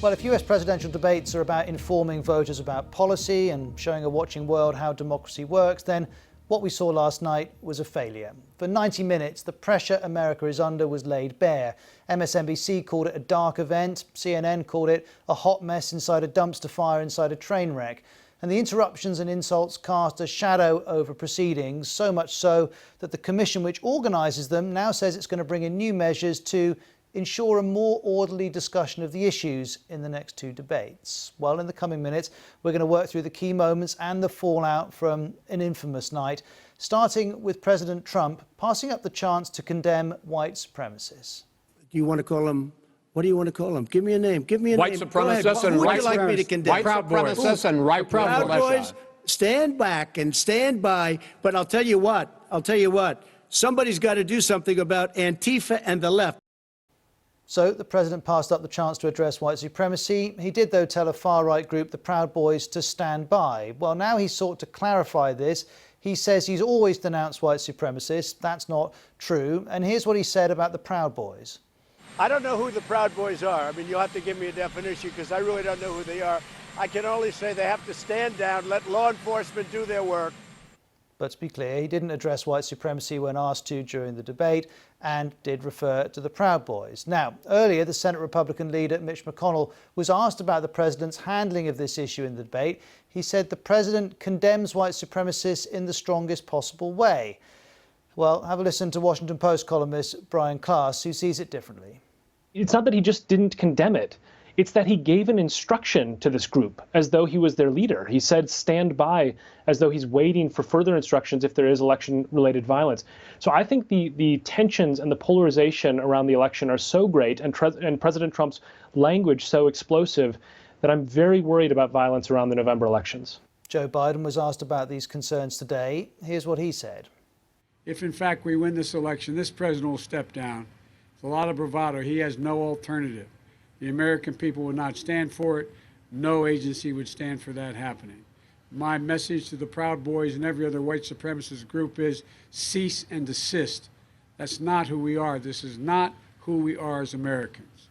Well, if US presidential debates are about informing voters about policy and showing a watching world how democracy works, then what we saw last night was a failure. For 90 minutes, the pressure America is under was laid bare. MSNBC called it a dark event. CNN called it a hot mess inside a dumpster fire inside a train wreck. And the interruptions and insults cast a shadow over proceedings, so much so that the commission which organises them now says it's going to bring in new measures to ensure a more orderly discussion of the issues in the next two debates. Well, in the coming minutes, we're going to work through the key moments and the fallout from an infamous night, starting with President Trump passing up the chance to condemn white supremacists. Do you want to call them? What do you want to call them? Give me a name. Give me a white name. Supremacists and Who would white you like me to condemn? White supremacists and right Proud Boys. Stand back and stand by. But I'll tell you what. Somebody's got to do something about Antifa and the left. So the president passed up the chance to address white supremacy. He did, though, tell a far-right group, the Proud Boys, to stand by. Well, now he's sought to clarify this. He says he's always denounced white supremacists. That's not true. And here's what he said about the Proud Boys. I don't know who the Proud Boys are. I mean, you'll have to give me a definition because I really don't know who they are. I can only say they have to stand down, let law enforcement do their work. But to be clear, he didn't address white supremacy when asked to during the debate and did refer to the Proud Boys. Now, earlier, the Senate Republican leader, Mitch McConnell, was asked about the president's handling of this issue in the debate. He said the president condemns white supremacists in the strongest possible way. Well, have a listen to Washington Post columnist Brian Klaas, who sees it differently. It's not that he just didn't condemn it. It's that he gave an instruction to this group as though he was their leader. He said, stand by, as though he's waiting for further instructions if there is election-related violence. So I think the tensions and the polarization around the election are so great and President Trump's language so explosive that I'm very worried about violence around the November elections. Joe Biden was asked about these concerns today. Here's what he said. If, in fact, we win this election, this president will step down. It's a lot of bravado. He has no alternative. The American people would not stand for it. No agency would stand for that happening. My message to the Proud Boys and every other white supremacist group is cease and desist. That's not who we are. This is not who we are as Americans.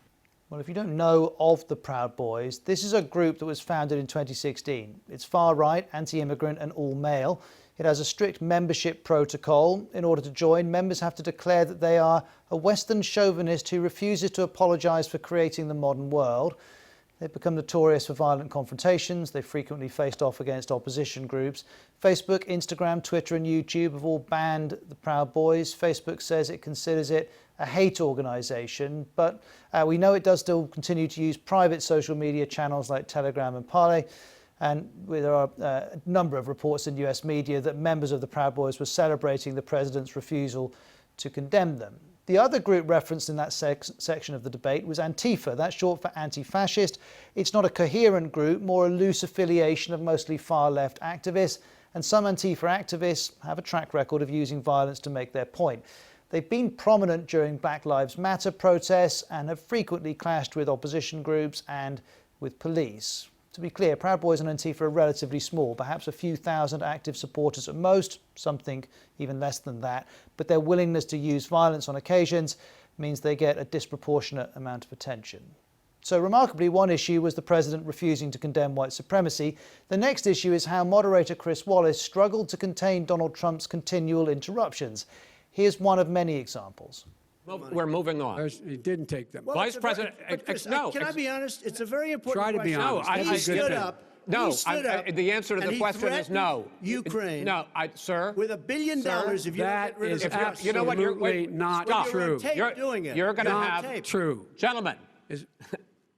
Well, if you don't know of the Proud Boys, this is a group that was founded in 2016. It's far-right, anti-immigrant and all-male. It has a strict membership protocol. In order to join, members have to declare that they are a Western chauvinist who refuses to apologise for creating the modern world. They've become notorious for violent confrontations. They've frequently faced off against opposition groups. Facebook, Instagram, Twitter and YouTube have all banned the Proud Boys. Facebook says it considers it a hate organisation, but we know it does still continue to use private social media channels like Telegram and Parler. And there are a number of reports in US media that members of the Proud Boys were celebrating the president's refusal to condemn them. The other group referenced in that section of the debate was Antifa. That's short for anti-fascist. It's not a coherent group, more a loose affiliation of mostly far-left activists. And some Antifa activists have a track record of using violence to make their point. They've been prominent during Black Lives Matter protests and have frequently clashed with opposition groups and with police. To be clear, Proud Boys and Antifa are relatively small, perhaps a few thousand active supporters at most, some think even less than that, but their willingness to use violence on occasions means they get a disproportionate amount of attention. So remarkably, one issue was the president refusing to condemn white supremacy. The next issue is how moderator Chris Wallace struggled to contain Donald Trump's continual interruptions. Here's one of many exampple. We're moving on. He didn't take them. Well, Vice President, no. Can I be honest? It's a very important Try to be question. honest. He stood up. No, he stood up, the answer to and the he question is no. Ukraine. No, sir. With $1 billion, if you that get rid is of absolutely you know what, not stop. true. You're doing it. You're going to Not have true. Gentlemen.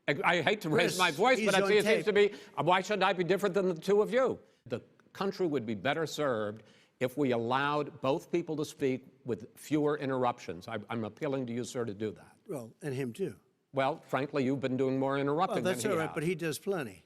I hate to raise my voice, but I see it seems to be. Why should I be different than the two of you? The country would be better served if we allowed both people to speak with fewer interruptions. I'm appealing to you, sir, to do that. Well, and him too. Well, frankly, you've been doing more interrupting Well, that's than all he right, has. but he does plenty.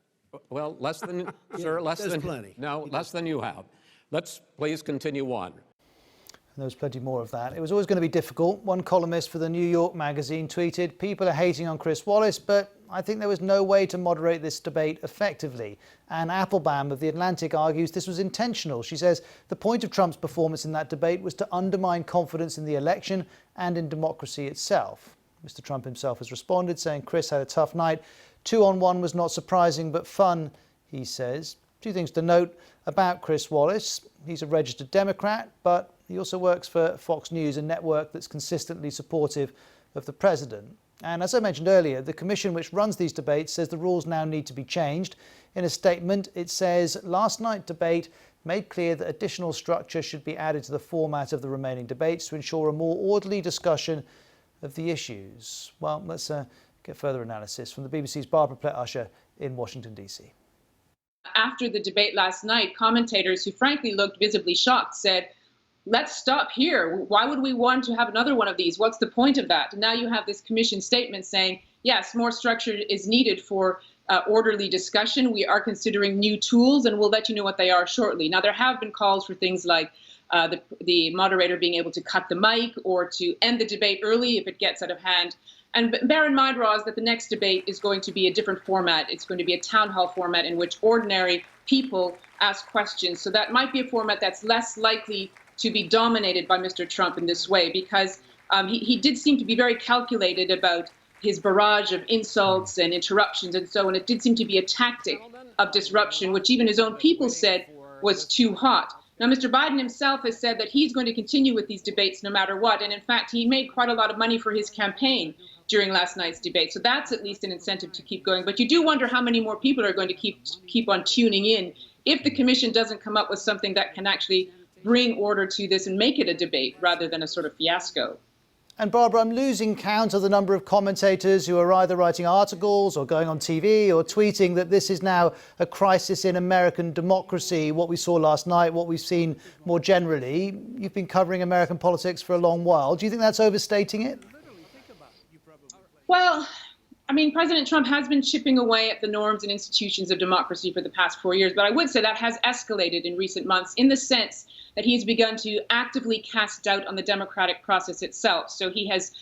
Well, less than, sir, less does than. plenty. No, less than you have. Let's please continue on. And there was plenty more of that. It was always going to be difficult. One columnist for the New York Magazine tweeted, "People are hating on Chris Wallace, but I think there was no way to moderate this debate effectively." Anne Applebaum of The Atlantic argues this was intentional. She says the point of Trump's performance in that debate was to undermine confidence in the election and in democracy itself. Mr. Trump himself has responded, saying Chris had a tough night. 2-on-1 was not surprising but fun, he says. Two things to note about Chris Wallace. He's a registered Democrat, but he also works for Fox News, a network that's consistently supportive of the president. And as I mentioned earlier, the commission which runs these debates says the rules now need to be changed. In a statement, it says last night's debate made clear that additional structure should be added to the format of the remaining debates to ensure a more orderly discussion of the issues. Well, let's get further analysis from the BBC's Barbara Plett-Usher in Washington, D.C. After the debate last night, commentators who frankly looked visibly shocked said, let's stop here. Why would we want to have another one of these? What's the point of that? And now you have this commission statement saying, yes, more structure is needed for orderly discussion. We are considering new tools, and we'll let you know what they are shortly. Now, there have been calls for things like the moderator being able to cut the mic or to end the debate early if it gets out of hand. And bear in mind, Roz, that the next debate is going to be a different format. It's going to be a town hall format in which ordinary people ask questions. So that might be a format that's less likely to be dominated by Mr. Trump in this way, because he did seem to be very calculated about his barrage of insults and interruptions and so on. It did seem to be a tactic of disruption, which even his own people said was too hot. Now, Mr. Biden himself has said that he's going to continue with these debates no matter what. And in fact, he made quite a lot of money for his campaign during last night's debate. So that's at least an incentive to keep going. But you do wonder how many more people are going to keep on tuning in if the commission doesn't come up with something that can actually bring order to this and make it a debate rather than a sort of fiasco. And Barbara, I'm losing count of the number of commentators who are either writing articles or going on TV or tweeting that this is now a crisis in American democracy, what we saw last night, what we've seen more generally. You've been covering American politics for a long while. Do you think that's overstating it? Well, I mean, President Trump has been chipping away at the norms and institutions of democracy for the past 4 years, but I would say that has escalated in recent months in the sense that he has begun to actively cast doubt on the democratic process itself. So he has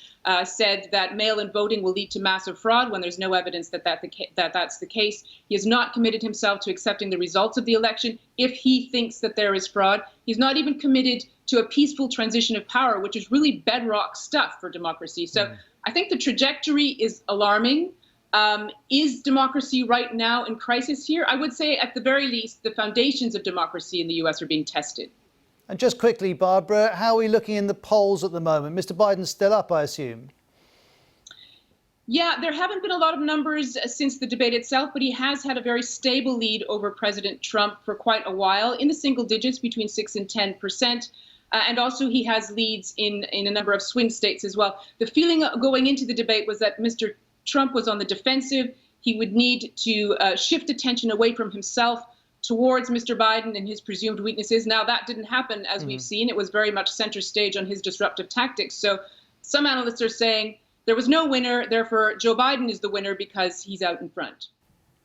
said that mail-in voting will lead to massive fraud when there's no evidence that that's the case. He has not committed himself to accepting the results of the election if he thinks that there is fraud. He's not even committed to a peaceful transition of power, which is really bedrock stuff for democracy. So I think the trajectory is alarming. Is democracy right now in crisis here? I would say at the very least, the foundations of democracy in the U.S. are being tested. And just quickly, Barbara, how are we looking in the polls at the moment? Mr. Biden's still up, I assume. Yeah, there haven't been a lot of numbers since the debate itself, but he has had a very stable lead over President Trump for quite a while, in the single digits, between 6 and 10%. And also he has leads in a number of swing states as well. The feeling going into the debate was that Mr. Trump was on the defensive. He would need to shift attention away from himself towards Mr. Biden and his presumed weaknesses. Now, that didn't happen, as we've seen. It was very much center stage on his disruptive tactics. So some analysts are saying there was no winner, therefore Joe Biden is the winner because he's out in front.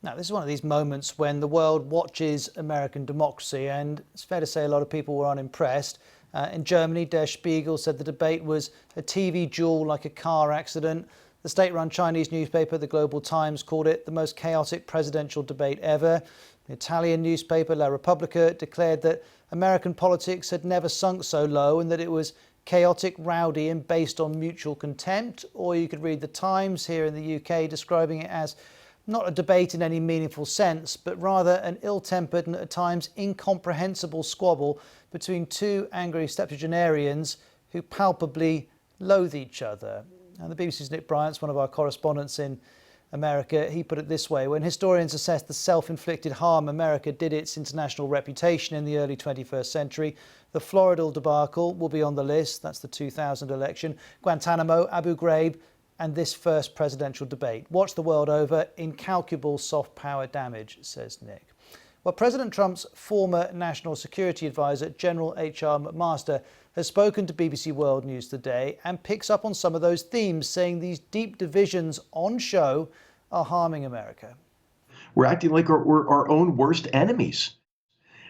Now, this is one of these moments when the world watches American democracy, and it's fair to say a lot of people were unimpressed. In Germany, Der Spiegel said the debate was a TV duel like a car accident. The state-run Chinese newspaper, the Global Times, called it the most chaotic presidential debate ever. The Italian newspaper, La Repubblica, declared that American politics had never sunk so low and that it was chaotic, rowdy and based on mutual contempt. Or you could read The Times here in the UK describing it as not a debate in any meaningful sense, but rather an ill-tempered and at times incomprehensible squabble between two angry septuagenarians who palpably loathe each other. And the BBC's Nick Bryant's one of our correspondents in America. He put it this way: when historians assess the self-inflicted harm America did its international reputation in the early 21st century, the Florida debacle will be on the list. That's the 2000 election. Guantanamo, Abu Ghraib, and this first presidential debate. Watch the world over. Incalculable soft power damage, says Nick. Well, President Trump's former national security advisor, General H.R. McMaster, has spoken to BBC World News today and picks up on some of those themes, saying these deep divisions on show are harming America. We're acting like we're our own worst enemies.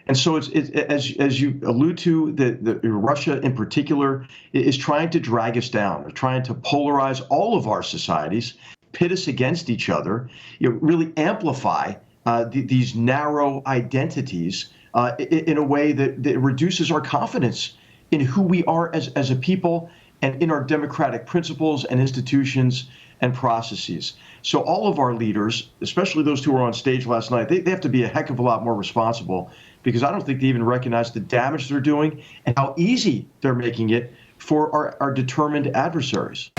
And so it's as you allude to, the Russia in particular is trying to drag us down. They're trying to polarize all of our societies, pit us against each other, really amplify these narrow identities in a way that reduces our confidence in who we are as a people and in our democratic principles and institutions and processes. So all of our leaders, especially those who were on stage last night, they have to be a heck of a lot more responsible, because I don't think they even recognize the damage they're doing and how easy they're making it for our determined adversaries.